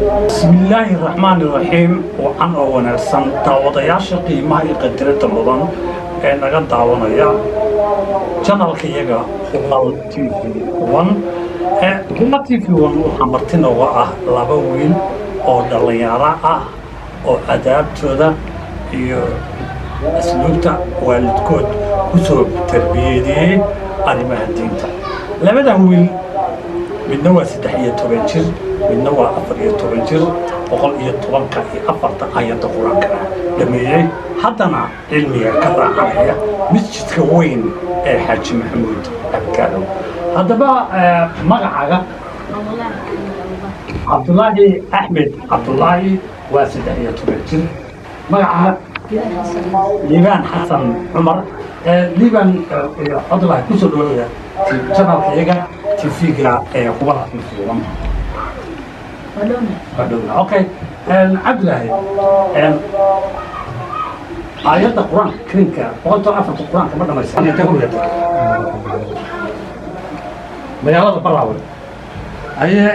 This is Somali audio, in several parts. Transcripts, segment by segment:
بسم الله الرحمن الرحيم وعن ونرسم داودياش قيمة قدرة المضان نقد داونيا channel كيجا هلال تي في 1 هلال تي في 1 وحمرتنا وآه لابوين أو دليارة أو أدابتودا iyo asluubta waalidkood ku soo tarbiyadiyay arrimaha diinta labadan wiil midna waa 13 jir midna waa 14 jir 114 aayadda quraanka dhameeyay haddana cilmiga ka raacanaya masjidka weyn ee xaaji maxamuud abkaado haddaba magacaaga cabdullaahi axmed cabdullaahi waa 13 jir magaca liibaan xasan cumar liibaan cabdullaahi ku soo dhaweeya channelkayaga tv-ga ee kubada fiifiidan okay cabdullaahi aayadda qur-aanka karimka 104 qur-aanka ma dhamaysan inta ku yata magaalada baraawe ayay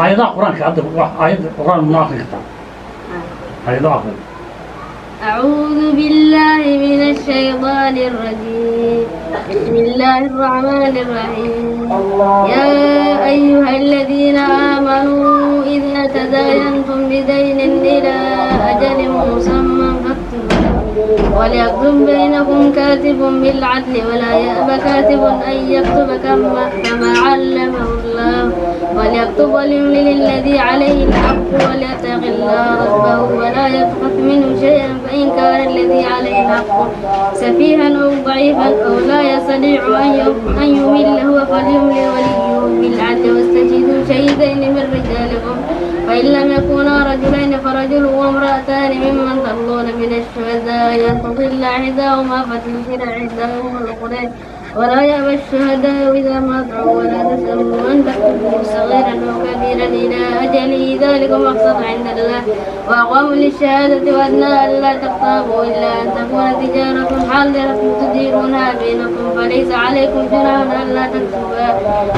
aayadaha qur-aanka hadda aayadda qur-aan ma akhrin kartaa أعوذ بالله من الشيطان الرجيم بسم الله الرحمن الرحيم يا أيها الذين آمنوا إذا تداينتم بدين إلى أجل مسمى فاكتبوه وليكتب بينكم كاتب بالعدل ولا يأب كاتب أن يكتب كما علمه الله وليكتب وليملل الذي عليه الحق وليتق الله ربه ولا يبخس منه شيئا فإن كان الذي عليه الحق سفيها أو ضعيفا أو لا يستطيع أن يمل هو فليملل وليه بالعدل واستشهدوا شهيدين من رجالكم فإن لم يكونا رجلين فرجل وامرأتان ممن ترضون من الشهداء يستطل إحداهما فتنكر إحداهما الأخرى ولا يأبى الشهداء إذا ما دعوا ولا تسألوا أن تكتبوا صغيرا أو كبيرا إلى أجله ذلك مقصد عند الله وأقوموا للشهادة وأدنى ألا تقتربوا إلا أن تكون تجارة حاضرة تديرونها بينكم فليس عليكم جناح ألا تكتبوها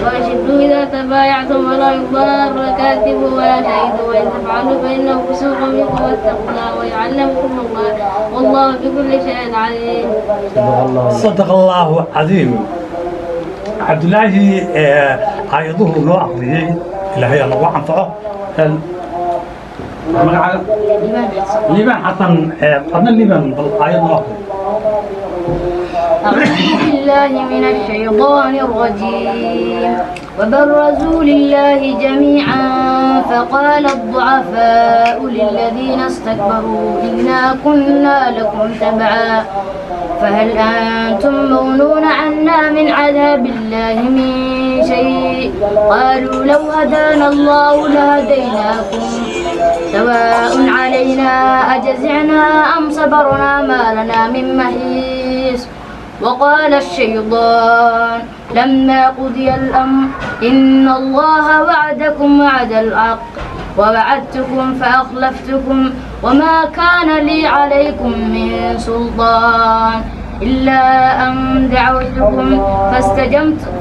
وأشهدوا إذا تبايعتم ولا يضار كاتب ولا شهيد وإن تفعلوا فإنه فسوق بكم واتقوا الله ويعلمكم الله والله بكل شيء عليم. صدق الله عظيم. عبد الله عيضه لو أقضيه إلى هي الله عنفعه ليبان حسن قدنا ليبان بالعيض ناقض أعوذ بالله من الشيطان الرجيم وبرزوا لله جميعا فقال الضعفاء للذين استكبروا إنا كنا لكم تبعا فهل أنتم مغنون عنا من عذاب الله من شيء قالوا لو هدانا الله لهديناكم سواء علينا أجزعنا أم صبرنا ما لنا من محيص وقال الشيطان لما قضي الأمر إن الله وعدكم وعد الحق ووعدتكم فأخلفتكم وما كان لي عليكم من سلطان إلا أن دعوتكم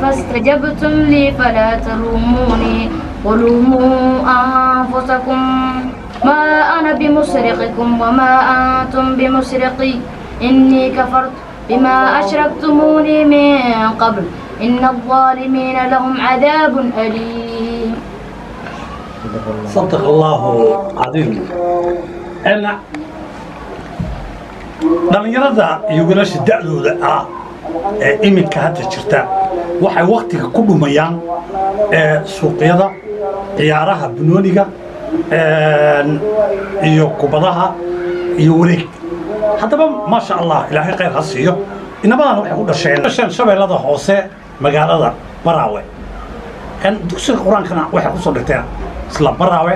فاستجبتم لي فلا تلوموني ولوموا أنفسكم ما أنا بمصرخكم وما أنتم بمصرخي إني كفرت بما أشركتموني من قبل إن الظالمين لهم عذاب أليم. صدق الله عظيم. أنا dhalinyarada iyo wiilasha da'dooda iminka hadda jirta waxay waqtiga ku dhumayaan suuqyada ciyaaraha banooniga iyo kubadaha iyo wareeg haddaba maasha allah ilaahay khayr ha siiyo inabadan waxay ku dhasheen shabeellada hoose magaalada baraawe dugsiga qur-aankana waxay kusoo dhigteen isla baraawe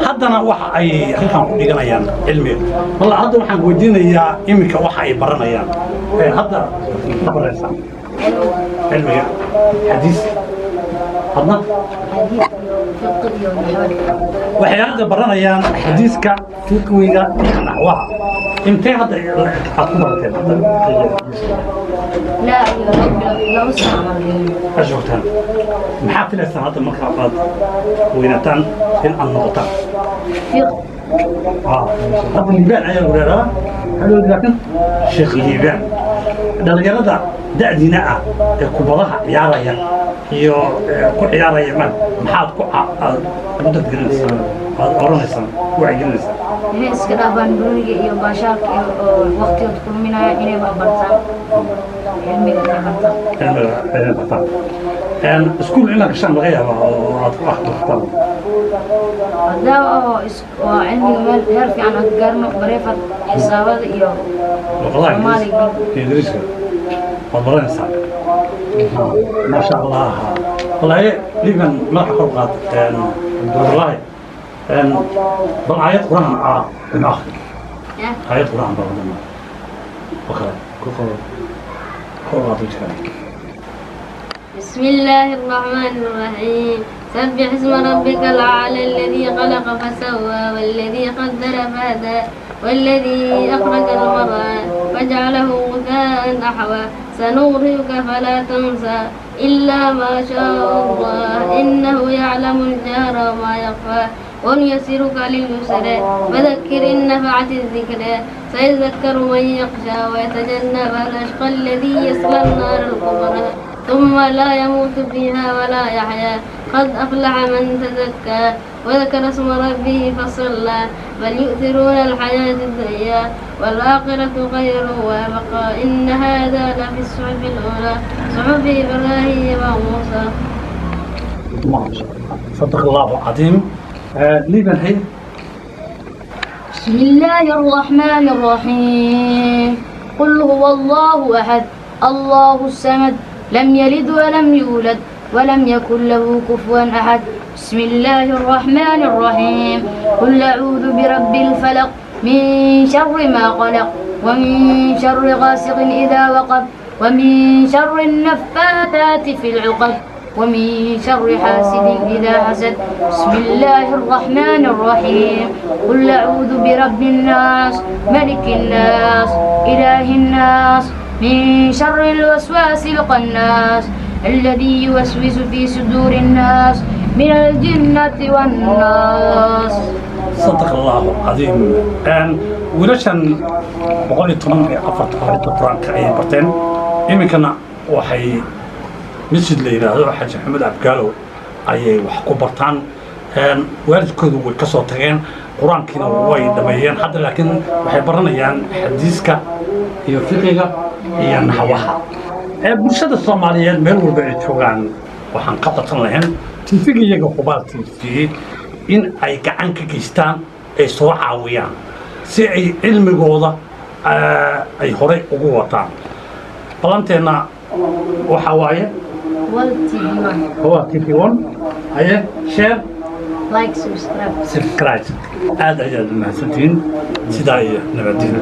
haddana waxa ay halkan ku dhiganayaan cilmiga walla hadda waxaan weydiinayaa iminka waxa ay baranayaan hadda ma baraysaa cilmiga xadiis hadna فقه ونحو. waxay hadda baranayaan xadiiska fiqwiga iyo naxwaha intee hadda aad ku barateen hadda لا لا أسمع مرة. ashurtaan maxaa filaysaan hadda marka aad weynataan in aad noqotaan فقه. hadda liibaan ayaa lagu leedahaa xalooda laakiin sheekh liibaan dhalinyarada da'diina ah ee kubadaha ciyaaraya iyo ku ciyaaraya maxaad ku dadgelinaysaa aad oranaysaan wacyigelinaysaa inay iska dhaafaan guriga iyo baashaarka iyo waqtigood kulminaya inay waxbartaan cilmiga inay bartaan. cilmiga inay bartaan iskuul inaad gashaan laga yaabaa oo aad ku akhrisataan haddaba oo cilmiga meel heer fiican aan gaarno bareefad xisaabada iyo luqadaha soomaaliga ingiriiska waad baranaysaa maasha allah wallaahi liban madaxa kor qaad abdullaahi bal aayad quraan ina akhri aayad quraan baa wadana wakale kor qaad jiraan بسم الله الرحمن الرحيم سبح اسم ربك الأعلى الذي خلق فسوى والذي قدر فهدى والذي أخرج المرعى فجعله غثاء أحوى سنغرقك فلا تنسى إلا ما شاء الله إنه يعلم الجهر وما يخفى ونيسرك لليسرى فذكر إن نفعت الذكرى سيذكر من يخشى ويتجنبها الأشقى الذي يصلى النار الكبرى ثم لا يموت فيها ولا يحيا قد أفلح من تزكى وذكر اسم ربه فصلى بل يؤثرون الحياة الدنيا والآخرة خير وأبقى إن هذا لفي الصحف الأولى صحف إبراهيم وموسى. ما شاء الله صدق الله العظيم ليبن هي بسم الله الرحمن الرحيم قل هو الله أحد الله الصمد لم يلد ولم يولد ولم يكن له كفوا أحد. بسم الله الرحمن الرحيم قل أعوذ برب الفلق من شر ما خلق ومن شر غاسق إذا وقب ومن شر النفاثات في العقد ومن شر حاسد إذا حسد. بسم الله الرحمن الرحيم قل أعوذ برب الناس ملك الناس إله الناس من شر الوسواس الخناس الذي يوسوس في صدور الناس من الجنة والناس. صدق الله العظيم wiilashan 114 quraanka ay barteen iminkana waxay masjid la yiraahdo xaji Axmed Abgaalow ayay wax ku bartaan waalidkoodu way ka soo tageen quraankiina way dhameeyeen hadda laakiin waxay baranayaan xadiiska iyo fiqiga iyo naxwaha bulshada Soomaaliyeed meel walba ay joogaan waxaan ka qatan lahayn tifiga iyaga qubaartiisii in ay gacan ka geystaan ay soo caawiyaan si ay cilmigooda ay hore ugu wataan balanteena waxa waaye هو TV1 هي شير لايك سبسكرايب هذا هي المحسنين سداية نبدين